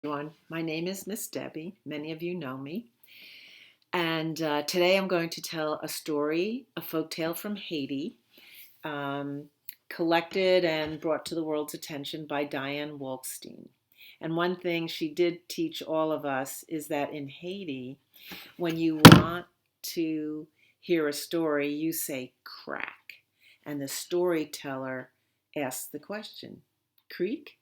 Everyone. My name is Miss Debbie. Many of you know me. And today I'm going to tell a story, a folktale from Haiti, um, collected and brought to the world's attention by Diane Wolkstein. And one thing she did teach all of us is that in Haiti, when you want to hear a story, you say crack. And the storyteller asks the question, creak?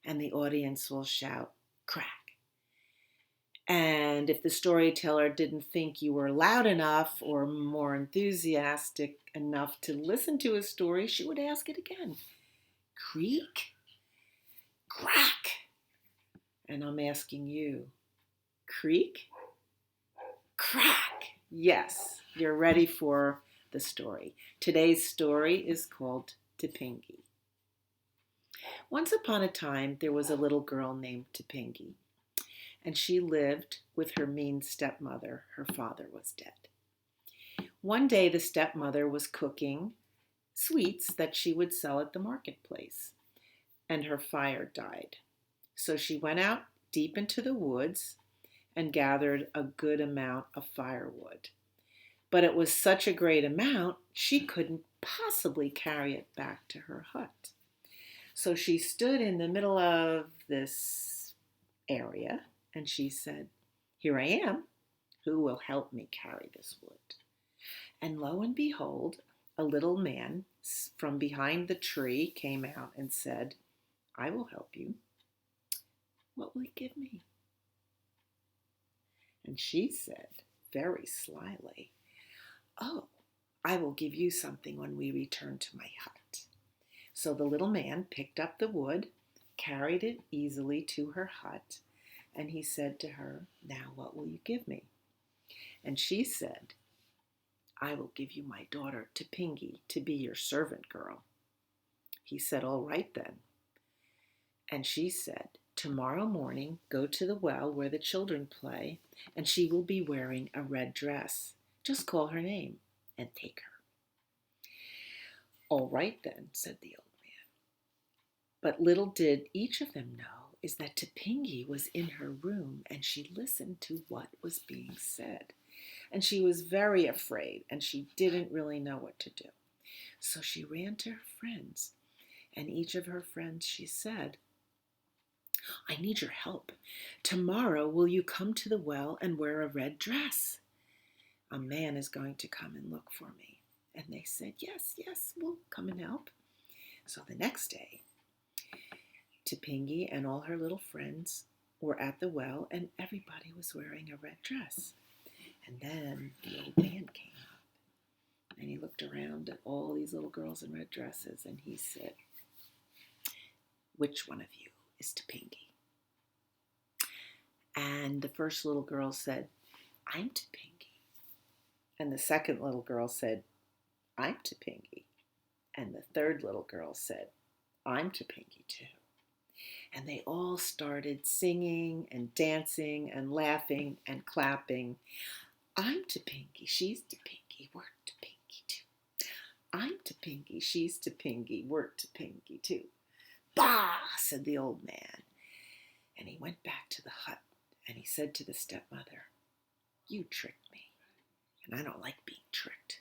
And the audience will shout, crack. And if the storyteller didn't think you were loud enough or more enthusiastic enough to listen to a story, she would ask it again. Creak? Crack. And I'm asking you, creak? Crack. Yes, you're ready for the story. Today's story is called Tipingee. Once upon a time, there was a little girl named Tipingee, and she lived with her mean stepmother. Her father was dead. One day, the stepmother was cooking sweets that she would sell at the marketplace, and her fire died. So she went out deep into the woods and gathered a good amount of firewood. But it was such a great amount, she couldn't possibly carry it back to her hut. So she stood in the middle of this area and she said, "Here I am. Who will help me carry this wood?" And lo and behold, a little man from behind the tree came out and said, "I will help you. What will you give me?" And she said, very slyly, "Oh, I will give you something when we return to my hut." So the little man picked up the wood, carried it easily to her hut, and he said to her, "Now what will you give me?" And she said, "I will give you my daughter Tipingee to be your servant girl." He said, "All right then." And she said, "Tomorrow morning go to the well where the children play, and she will be wearing a red dress. Just call her name and take her." "All right then," said the old man. But little did each of them know is that Tipingee was in her room and she listened to what was being said. And she was very afraid and she didn't really know what to do. So she ran to her friends, and each of her friends she said, "I need your help. Tomorrow will you come to the well and wear a red dress? A man is going to come and look for me." And they said, "Yes, yes, we'll come and help." So the next day, Tipingee and all her little friends were at the well and everybody was wearing a red dress. And then the old man came up and he looked around at all these little girls in red dresses and he said, "Which one of you is Tipingee?" And the first little girl said, "I'm Tipingee." And the second little girl said, "I'm Tipingee." And the third little girl said, "I'm Tipingee too." And they all started singing and dancing and laughing and clapping. "I'm Tipingee, she's Tipingee, we're Tipingee too. I'm Tipingee, she's Tipingee, we're Tipingee too." "Bah!" said the old man. And he went back to the hut and he said to the stepmother, "You tricked me, and I don't like being tricked."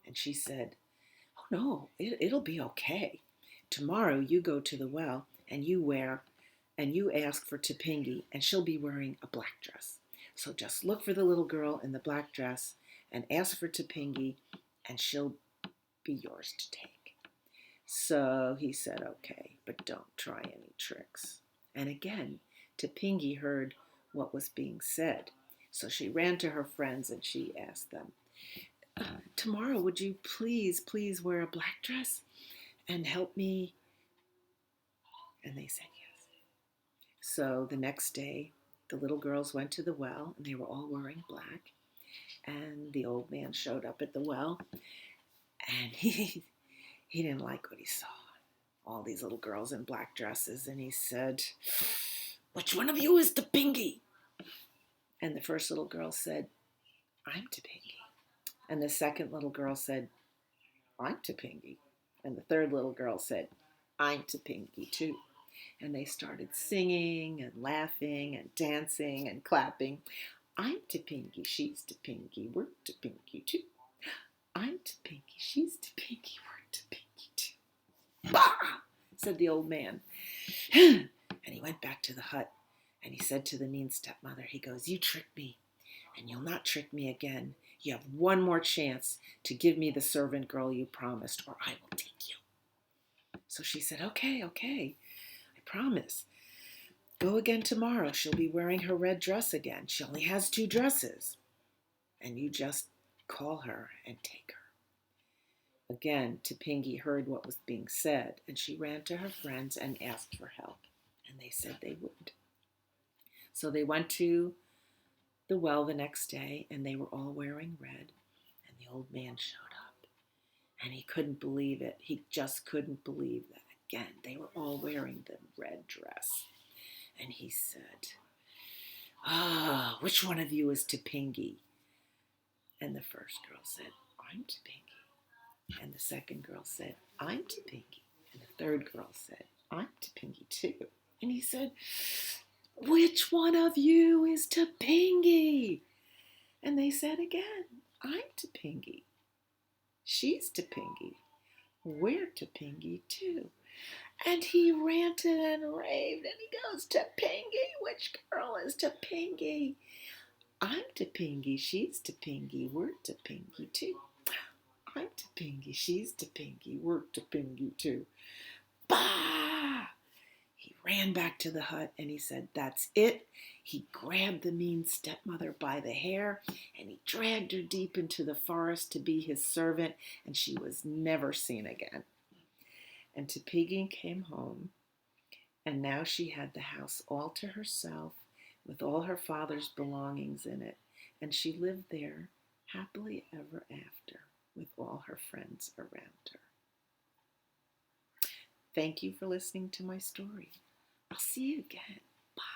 And she said, "Oh no, it'll be okay. Tomorrow you go to the well and you ask for Tipingee, and she'll be wearing a black dress. So just look for the little girl in the black dress and ask for Tipingee, and she'll be yours to take." So he said, "Okay, but don't try any tricks." And again, Tipingee heard what was being said. So she ran to her friends and she asked them, "Tomorrow, would you please wear a black dress and help me?" And they said yes. So the next day, the little girls went to the well and they were all wearing black. And the old man showed up at the well and he didn't like what he saw. All these little girls in black dresses. And he said, "Which one of you is Tipingee?" And the first little girl said, "I'm Tipingee." And the second little girl said, "I'm Tipingee." And the third little girl said, "I'm Tipingee too." And they started singing and laughing and dancing and clapping. I'm Tipingee, she's Tipingee, we're Tipingee too. I'm Tipingee, she's Tipingee, we're Tipingee too. Bah! Said the old man. And he went back to the hut and he said to the mean stepmother, he goes, you tricked me and you'll not trick me again. You have one more chance to give me the servant girl you promised or I will take you. So she said, okay, I promise. Go again tomorrow. She'll be wearing her red dress again. She only has 2 dresses. And you just call her and take her. Again, Tipingee heard what was being said, and she ran to her friends and asked for help. And they said they would. So they went to the well the next day, and they were all wearing red. And the old man showed up. And he couldn't believe it. He just couldn't believe that. Again, they were all wearing the red dress. And he said, which one of you is Tipingee? And the first girl said, I'm Tipingee. And the second girl said, I'm Tipingee. And the third girl said, I'm Tipingee too. And he said, which one of you is Tipingee? And they said again, I'm Tipingee. She's Tipingee. We're Tipingee too. And he ranted and raved, and he goes, Tipingee, which girl is Tipingee? I'm Tipingee, she's Tipingee, we're Tipingee too. I'm Tipingee, she's Tipingee, we're Tipingee too. Bah! He ran back to the hut and he said, that's it. He grabbed the mean stepmother by the hair and he dragged her deep into the forest to be his servant, and she was never seen again. And Tipingee came home, and now she had the house all to herself with all her father's belongings in it, and she lived there happily ever after with all her friends around her. Thank you for listening to my story. I'll see you again.